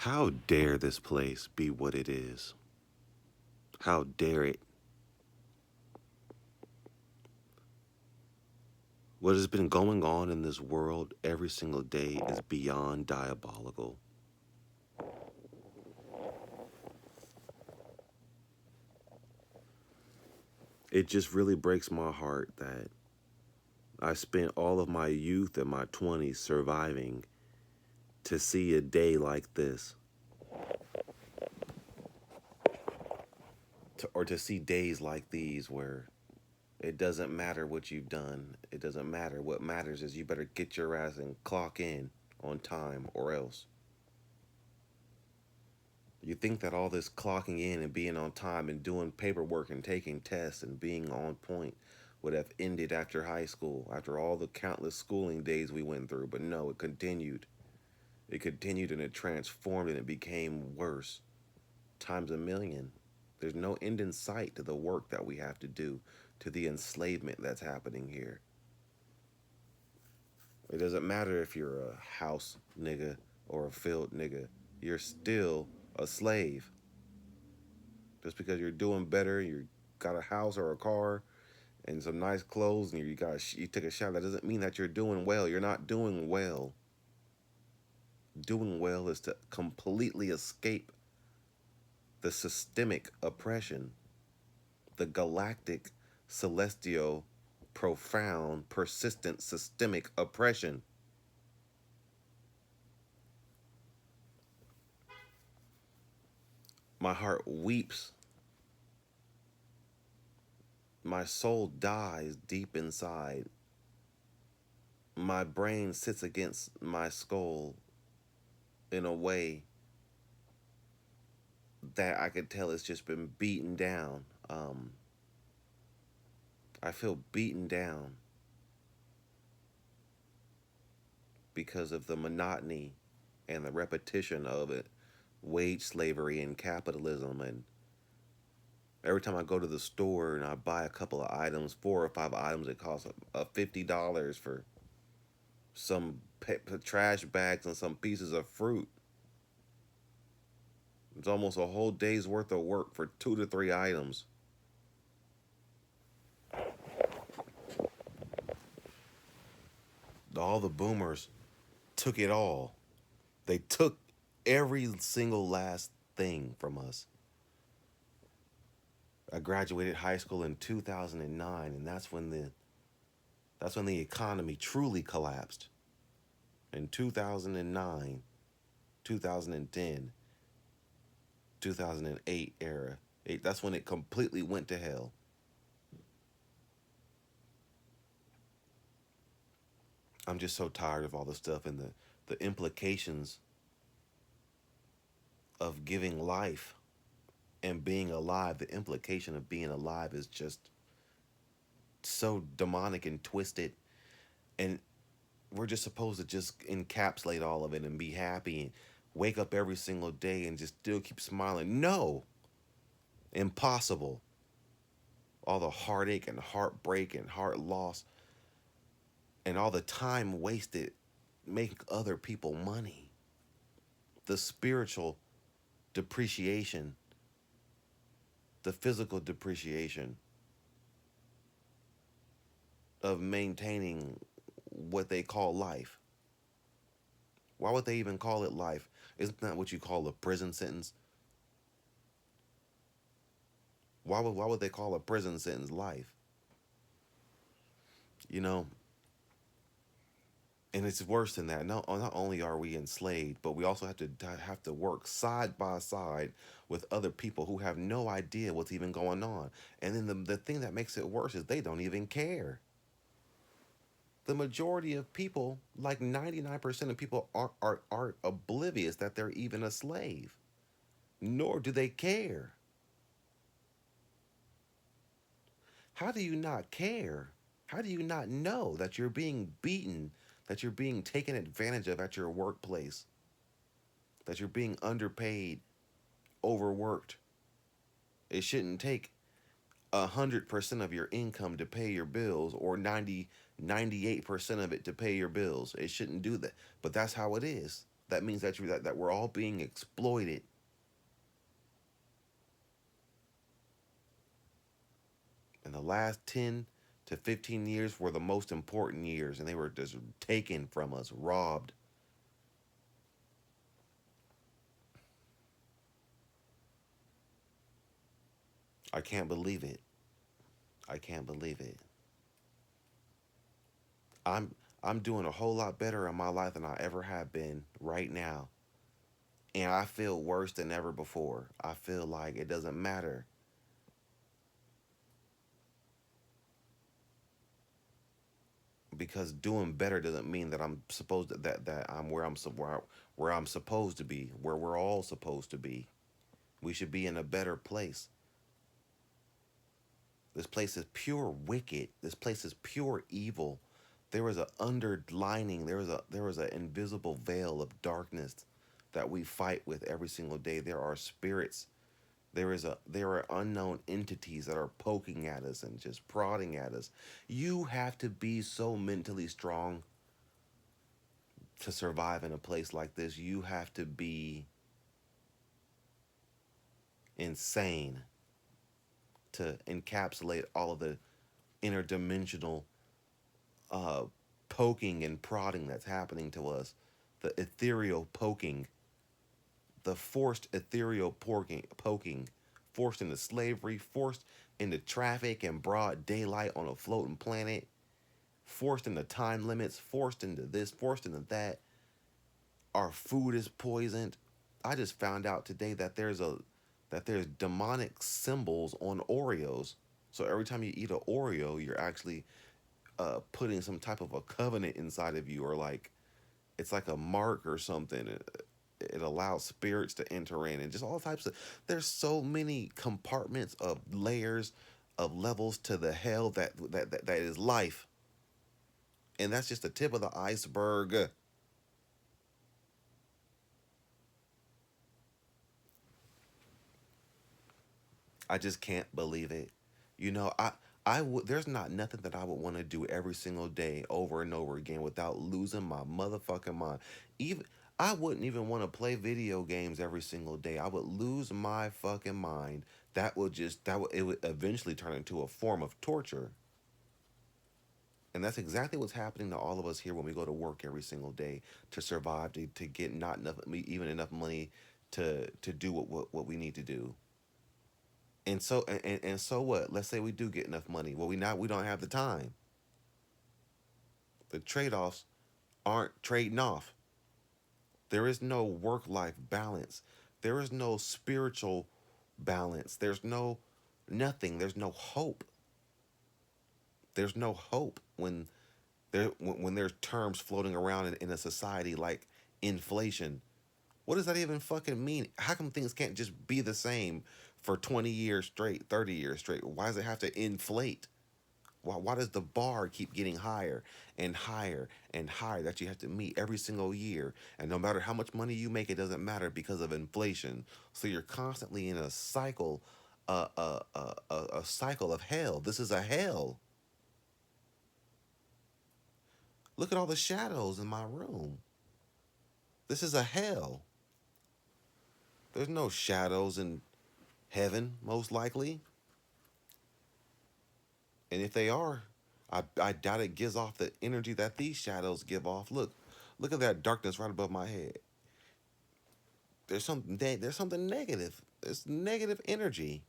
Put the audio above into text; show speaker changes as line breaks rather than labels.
How dare this place be what it is? How dare it? What has been going on in this world every single day is beyond diabolical. It just really breaks my heart that I spent all of my youth and my 20s surviving to see a day like this, or to see days like these where it doesn't matter what you've done. It doesn't matter. What matters is you better get your ass and clock in on time or else. You think that all this clocking in and being on time and doing paperwork and taking tests and being on point would have ended after high school, after all the countless schooling days we went through, but no, it continued. It continued and it transformed and it became worse, times a million. There's no end in sight to the work that we have to do, to the enslavement that's happening here. It doesn't matter if you're a house nigga or a field nigga, you're still a slave. Just because you're doing better, you got a house or a car and some nice clothes, and you take a shower, that doesn't mean that you're doing well. You're not doing well. Doing well is to completely escape the systemic oppression, the galactic, celestial, profound, persistent, systemic oppression. My heart weeps. My soul dies deep inside. My brain sits against my skull in a way that I could tell it's just been beaten down. I feel beaten down because of the monotony and the repetition of it, wage slavery and capitalism. And every time I go to the store and I buy a couple of items, 4 or 5 items, it costs $50 for some trash bags and some pieces of fruit. It's almost a whole day's worth of work for 2 to 3 items. All the boomers took it all. They took every single last thing from us. I graduated high school in 2009, and that's when the economy truly collapsed. In 2009, 2010, 2008 era. That's when it completely went to hell. I'm just so tired of all the stuff and the implications of giving life and being alive. The implication of being alive is just so demonic and twisted. And we're just supposed to just encapsulate all of it and be happy and wake up every single day and just still keep smiling. No, impossible. All the heartache and heartbreak and heart loss and all the time wasted making other people money. The spiritual depreciation, the physical depreciation of maintaining what they call life. Why would they even call it life? Isn't that what you call a prison sentence? Why would they call a prison sentence life? You know, and it's worse than that. Not only are we enslaved, but we also have to work side by side with other people who have no idea what's even going on. And then the thing that makes it worse is they don't even care. The majority of people, like 99% of people, are oblivious that they're even a slave, nor do they care. How do you not care? How do you not know that you're being beaten, that you're being taken advantage of at your workplace, that you're being underpaid, overworked? It shouldn't take 100% of your income to pay your bills, or 98% of it to pay your bills. It shouldn't do that. But that's how it is. That means that we're all being exploited. And the last 10 to 15 years were the most important years, and they were just taken from us, robbed. I can't believe it. I can't believe it. I'm I'm doing a whole lot better in my life than I ever have been right now. And I feel worse than ever before. I feel like it doesn't matter because doing better doesn't mean that I'm supposed to, that I'm where I'm supposed to be, where we're all supposed to be. We should be in a better place. This place is pure wicked. This place is pure evil. There is a underlining. There is an invisible veil of darkness that we fight with every single day. There are spirits. There are unknown entities that are poking at us and just prodding at us. You have to be so mentally strong to survive in a place like this. You have to be insane to encapsulate all of the interdimensional uh, poking and prodding that's happening to us, the ethereal poking, the forced ethereal poking, forced into slavery, forced into traffic and broad daylight on a floating planet, forced into time limits, forced into this, forced into that. Our food is poisoned. I just found out today that there's demonic symbols on Oreos. So every time you eat an Oreo, you're actually putting some type of a covenant inside of you, or like it's like a mark or something. It allows spirits to enter in, and just all types of. There's so many compartments of layers, of levels to the hell that is life, and that's just the tip of the iceberg. I just can't believe it. You know, I would. There's not nothing that I would want to do every single day over and over again without losing my motherfucking mind. Even I wouldn't even want to play video games every single day. I would lose my fucking mind. That would it would eventually turn into a form of torture. And that's exactly what's happening to all of us here when we go to work every single day to survive, to get not enough, even enough money to do what we need to do. And so what? Let's say we do get enough money. Well, we don't have the time. The trade-offs aren't trading off. There is no work-life balance. There is no spiritual balance. There's no nothing. There's no hope. There's no hope when there's terms floating around in a society like inflation. What does that even fucking mean? How come things can't just be the same for 20 years straight, 30 years straight? Why does it have to inflate? Why does the bar keep getting higher and higher and higher that you have to meet every single year? And no matter how much money you make, it doesn't matter because of inflation. So you're constantly in a cycle, a cycle of hell. This is a hell. Look at all the shadows in my room. This is a hell. There's no shadows in heaven, most likely. And if they are, I doubt it gives off the energy that these shadows give off. Look at that darkness right above my head. There's something negative. There's negative energy.